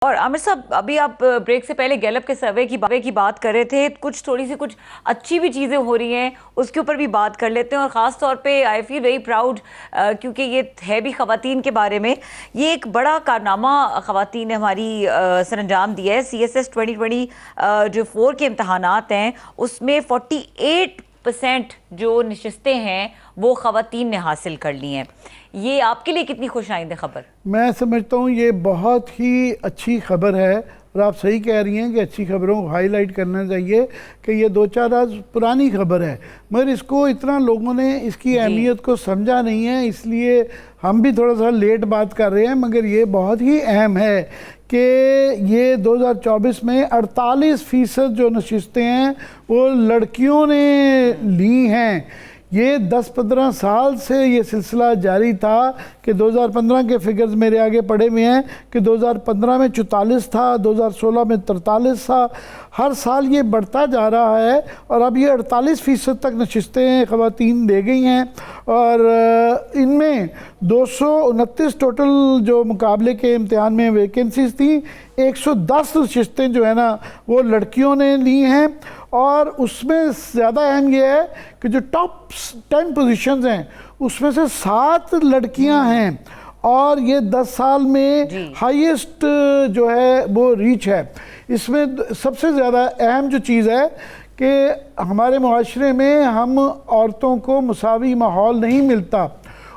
اور عامر صاحب ابھی آپ بریک سے پہلے گیلپ کے سروے کی بات کر رہے تھے، تھوڑی سی کچھ اچھی بھی چیزیں ہو رہی ہیں، اس کے اوپر بھی بات کر لیتے ہیں. اور خاص طور پہ آئی فیل ویری پراؤڈ کیونکہ یہ ہے بھی خواتین کے بارے میں. یہ ایک بڑا کارنامہ خواتین نے ہماری سر انجام دیا ہے. CSS 2020 جو 4 کے امتحانات ہیں اس میں 48% جو نشستیں ہیں وہ خواتین نے حاصل کر لی ہیں. یہ آپ کے لیے کتنی خوش آئند خبر؟ میں سمجھتا ہوں یہ بہت ہی اچھی خبر ہے، اور آپ صحیح کہہ رہی ہیں کہ اچھی خبروں کو ہائی لائٹ کرنا چاہیے کہ یہ 2-4 آج پرانی خبر ہے، مگر اس کو اتنا لوگوں نے اس کی اہمیت کو سمجھا نہیں ہے، اس لیے ہم بھی تھوڑا سا لیٹ بات کر رہے ہیں. مگر یہ بہت ہی اہم ہے کہ یہ 2024 میں 48% جو نشستیں ہیں وہ لڑکیوں نے لی ہیں. یہ 10-15 سال سے یہ سلسلہ جاری تھا کہ 2015 کے فگرز میرے آگے پڑے ہوئے ہیں کہ 2015 میں 44 تھا، 2016 میں 43 تھا. ہر سال یہ بڑھتا جا رہا ہے اور اب یہ 48% تک نشستیں خواتین دے گئی ہیں. اور ان میں 229 ٹوٹل جو مقابلے کے امتحان میں ویکنسیز تھیں، 110 نشستیں جو ہے نا وہ لڑکیوں نے لی ہیں. اور اس میں زیادہ اہم یہ ہے کہ جو ٹاپ 10 پوزیشنز ہیں اس میں سے 7 لڑکیاں ہیں، اور یہ 10 سال میں ہائیسٹ جو ہے وہ ریچ ہے. اس میں سب سے زیادہ اہم جو چیز ہے کہ ہمارے معاشرے میں ہم عورتوں کو مساوی ماحول نہیں ملتا.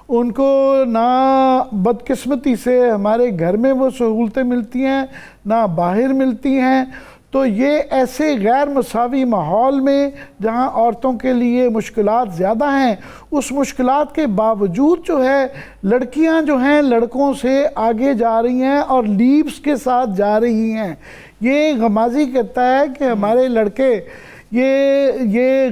ان کو نہ بدقسمتی سے ہمارے گھر میں وہ سہولتیں ملتی ہیں نہ باہر ملتی ہیں. تو یہ ایسے غیر مساوی ماحول میں جہاں عورتوں کے لیے مشکلات زیادہ ہیں، اس مشکلات کے باوجود جو ہے لڑکیاں جو ہیں لڑکوں سے آگے جا رہی ہیں اور لیپس کے ساتھ جا رہی ہیں. یہ غمازی کہتا ہے کہ ہمارے لڑکے یہ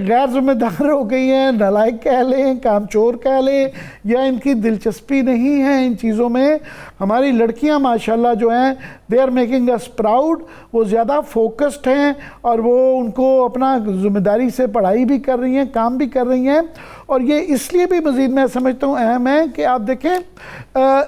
غیر ذمہ دار ہو گئی ہیں، نالائق کہہ لیں، کام چور کہہ لیں، یا ان کی دلچسپی نہیں ہے ان چیزوں میں. ہماری لڑکیاں ماشاءاللہ جو ہیں they are making us proud. وہ زیادہ فوکسڈ ہیں اور وہ ان کو اپنا ذمہ داری سے پڑھائی بھی کر رہی ہیں، کام بھی کر رہی ہیں. اور یہ اس لیے بھی مزید میں سمجھتا ہوں اہم ہے کہ آپ دیکھیں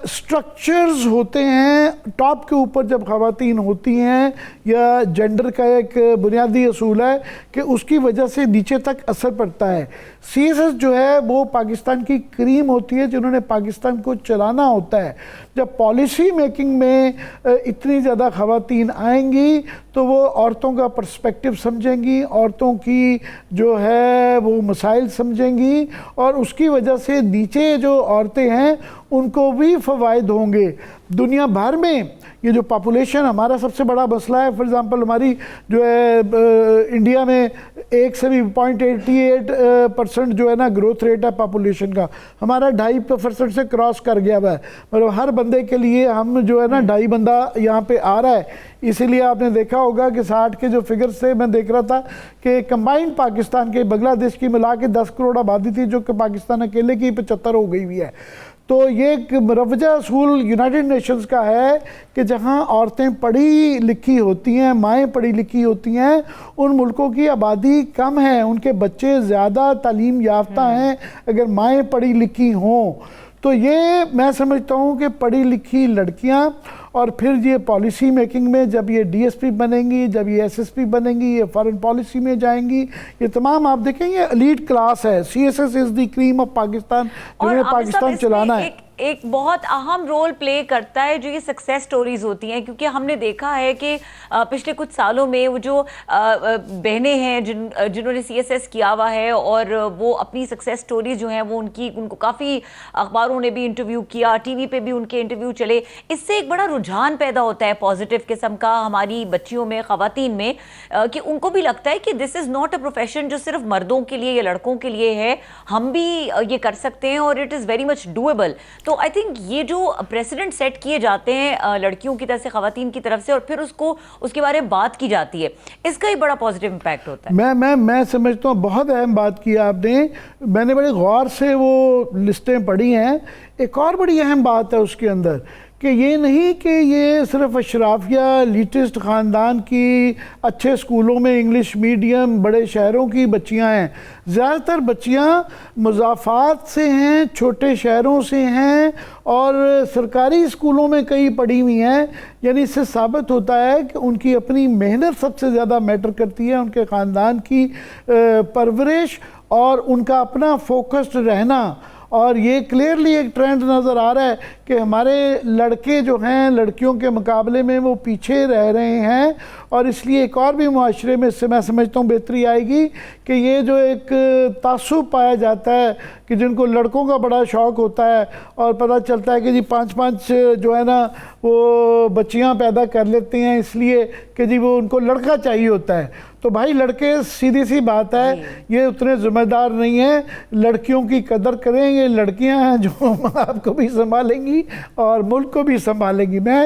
سٹرکچرز ہوتے ہیں ٹاپ کے اوپر جب خواتین ہوتی ہیں، یا جینڈر کا ایک بنیادی اصول ہے کہ اس کی وجہ سے نیچے تک اثر پڑتا ہے. CSS جو ہے وہ پاکستان کی کریم ہوتی ہے جنہوں نے پاکستان کو چلانا ہوتا ہے. جب پالیسی میکنگ میں اتنی زیادہ خواتین آئیں گی تو وہ عورتوں کا پرسپیکٹیو سمجھیں گی، عورتوں کی جو ہے وہ مسائل سمجھیں گی، اور اس کی وجہ سے نیچے جو عورتیں ہیں ان کو بھی فوائد ہوں گے. دنیا بھر میں یہ جو پاپولیشن ہمارا سب سے بڑا مسئلہ ہے، فار ایگزامپل ہماری جو ہے انڈیا میں 1.88% جو ہے نا گروتھ ریٹ ہے پاپولیشن کا، ہمارا 2.5% سے کراس کر گیا ہوا ہے. مطلب ہر بندے کے لیے ہم جو ہے نا 2.5 بندہ یہاں پہ آ رہا ہے. اسی لیے آپ نے دیکھا ہوگا کہ 60 کے جو فگرز تھے، میں دیکھ رہا تھا کہ کمبائنڈ پاکستان کے بنگلہ دیش کی ملا کے 10 کروڑ آبادی تھی، جو کہ پاکستان اکیلے کی 75 ہو گئی ہوئی ہے. تو یہ ایک مروجہ اصول یونائٹڈ نیشنز کا ہے کہ جہاں عورتیں پڑھی لکھی ہوتی ہیں، مائیں پڑھی لکھی ہوتی ہیں، ان ملکوں کی آبادی کم ہے، ان کے بچے زیادہ تعلیم یافتہ ہیں اگر مائیں پڑھی لکھی ہوں. تو یہ میں سمجھتا ہوں کہ پڑھی لکھی لڑکیاں، اور پھر یہ پالیسی میکنگ میں جب یہ DSP بنیں گی، جب یہ SSP بنیں گی، یہ فارن پالیسی میں جائیں گی، یہ تمام آپ دیکھیں یہ ایلیٹ کلاس ہے. CSS is the cream of Pakistan, جنہوں نے پاکستان چلانا ہے. ایک بہت اہم رول پلے کرتا ہے جو یہ سکسیس سٹوریز ہوتی ہیں، کیونکہ ہم نے دیکھا ہے کہ پچھلے کچھ سالوں میں وہ جو بہنیں ہیں جنہوں نے CSS کیا ہوا ہے، اور وہ اپنی سکسیس سٹوریز جو ہیں وہ ان کو کافی اخباروں نے بھی انٹرویو کیا، ٹی وی پہ بھی ان کے انٹرویو چلے. اس سے ایک بڑا رجحان پیدا ہوتا ہے پازیٹیو قسم کا ہماری بچیوں میں، خواتین میں، کہ ان کو بھی لگتا ہے کہ دس از ناٹ اے پروفیشن جو صرف مردوں کے لیے یا لڑکوں کے لیے ہے، ہم بھی یہ کر سکتے ہیں، اور it is very much doable. تو آئی تھنک یہ جو پریسیڈنٹ سیٹ کیے جاتے ہیں لڑکیوں کی طرف سے، خواتین کی طرف سے، اور پھر اس کے بارے میں بات کی جاتی ہے، اس کا ہی بڑا پازیٹیو امپیکٹ ہوتا ہے. میں سمجھتا ہوں بہت اہم بات کی آپ نے. میں نے بڑے غور سے وہ لسٹیں پڑھی ہیں. ایک اور بڑی اہم بات ہے اس کے اندر کہ یہ نہیں کہ یہ صرف اشرافیہ لیٹسٹ خاندان کی اچھے اسکولوں میں انگلش میڈیم بڑے شہروں کی بچیاں ہیں، زیادہ تر بچیاں مضافات سے ہیں، چھوٹے شہروں سے ہیں اور سرکاری اسکولوں میں کئی پڑھی ہوئی ہیں. یعنی اس سے ثابت ہوتا ہے کہ ان کی اپنی محنت سب سے زیادہ میٹر کرتی ہے، ان کے خاندان کی پرورش اور ان کا اپنا فوکسڈ رہنا. اور یہ کلیئرلی ایک ٹرینڈ نظر آ رہا ہے کہ ہمارے لڑکے جو ہیں لڑکیوں کے مقابلے میں وہ پیچھے رہ رہے ہیں، اور اس لیے ایک اور بھی معاشرے میں اس سے میں سمجھتا ہوں بہتری آئے گی کہ یہ جو ایک تعصب پایا جاتا ہے کہ جن کو لڑکوں کا بڑا شوق ہوتا ہے اور پتہ چلتا ہے کہ جی 5 جو ہے نا وہ بچیاں پیدا کر لیتے ہیں اس لیے کہ جی وہ ان کو لڑکا چاہیے ہوتا ہے. تو بھائی لڑکے سیدھی سی بات ہے یہ اتنے ذمہ دار نہیں ہیں، لڑکیوں کی قدر کریں، یہ لڑکیاں ہیں جو آپ کو بھی سنبھالیں گی اور ملک کو بھی سنبھالیں گی. میں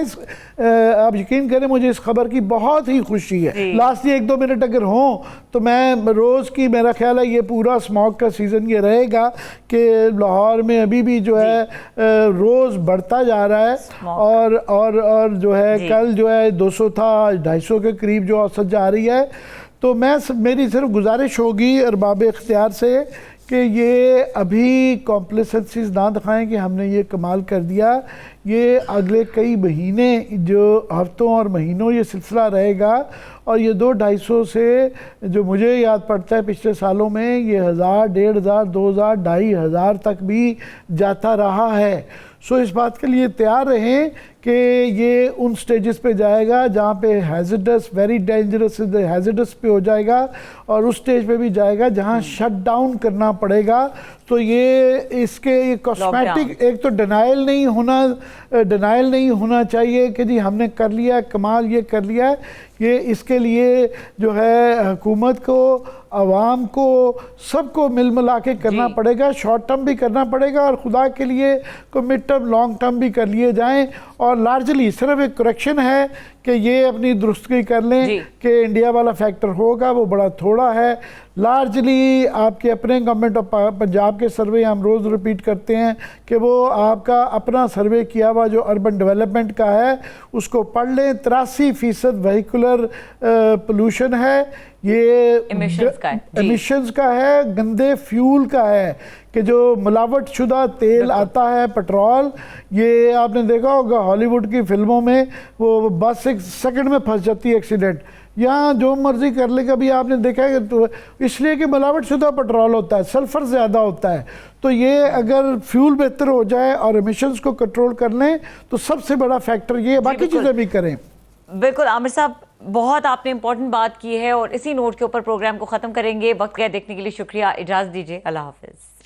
آپ یقین کریں مجھے اس خبر کی بہت ہی خوشی ہے. لاسٹ 1-2 منٹ اگر ہوں تو میں روز کی، میرا خیال ہے یہ پورا اسموگ کا سیزن یہ رہے گا کہ لاہور میں ابھی بھی جو ہے روز بڑھتا جا رہا ہے اور جو ہے کل جو ہے 200 تھا، 250 کے قریب جو اوسط جا رہی ہے. تو میری صرف گزارش ہوگی ارباب اختیار سے کہ یہ ابھی کمپلیسنسیز نہ دکھائیں کہ ہم نے یہ کمال کر دیا. یہ اگلے کئی مہینے جو ہفتوں اور مہینوں یہ سلسلہ رہے گا، اور یہ 200-250 سے جو مجھے یاد پڑتا ہے پچھلے سالوں میں یہ 1000, 1500, 2000, 2500 تک بھی جاتا رہا ہے. سو اس بات کے لیے تیار رہیں کہ یہ ان سٹیجز پہ جائے گا جہاں پہ ہیزڈس، ویری ڈینجرس ہیزڈس پہ ہو جائے گا، اور اس سٹیج پہ بھی جائے گا جہاں شٹ ڈاؤن کرنا پڑے گا. تو یہ اس کے کاسمیٹک ایک تو ڈینائل نہیں ہونا چاہیے کہ جی ہم نے کر لیا کمال، یہ کر لیا. یہ اس کے لیے جو ہے حکومت کو، عوام کو، سب کو مل ملا کے کرنا پڑے گا. شارٹ ٹرم بھی کرنا پڑے گا اور خدا کے لیے کو مڈ ٹرم لانگ ٹرم بھی کر لیے جائیں. اور لارجلی صرف ایک کریکشن ہے کہ یہ اپنی درستگی کر لیں کہ انڈیا والا فیکٹر ہوگا وہ بڑا تھوڑا ہے. لارجلی آپ کے اپنے گورنمنٹ آف پنجاب کے سروے ہم روز ریپیٹ کرتے ہیں کہ وہ آپ کا اپنا سروے کیا ہوا جو اربن ڈیولپمنٹ کا ہے اس کو پڑھ لیں. 83% وہیکولر پولوشن ہے، یہ ایمیشنز کا ہے، گندے فیول کا ہے کہ جو ملاوٹ شدہ تیل آتا ہے، پٹرول. یہ آپ نے دیکھا ہوگا ہالی ووڈ کی فلموں میں وہ بس 1 سیکنڈ میں پھنس جاتی ہے ایکسیڈنٹ. یہاں جو مرضی کر لے. کبھی آپ نے دیکھا ہے کہ اس لیے کہ ملاوٹ شدہ پٹرول ہوتا ہے، سلفر زیادہ ہوتا ہے. تو یہ اگر فیول بہتر ہو جائے اور ایمیشنز کو کنٹرول کر لیں تو سب سے بڑا فیکٹر یہ ہے. باقی چیزیں بھی کریں. بالکل عامر صاحب، بہت آپ نے امپورٹنٹ بات کی ہے اور اسی نوٹ کے اوپر پروگرام کو ختم کریں گے. وقت گئے دیکھنے کے لیے شکریہ. اجازت دیجیے. اللہ حافظ.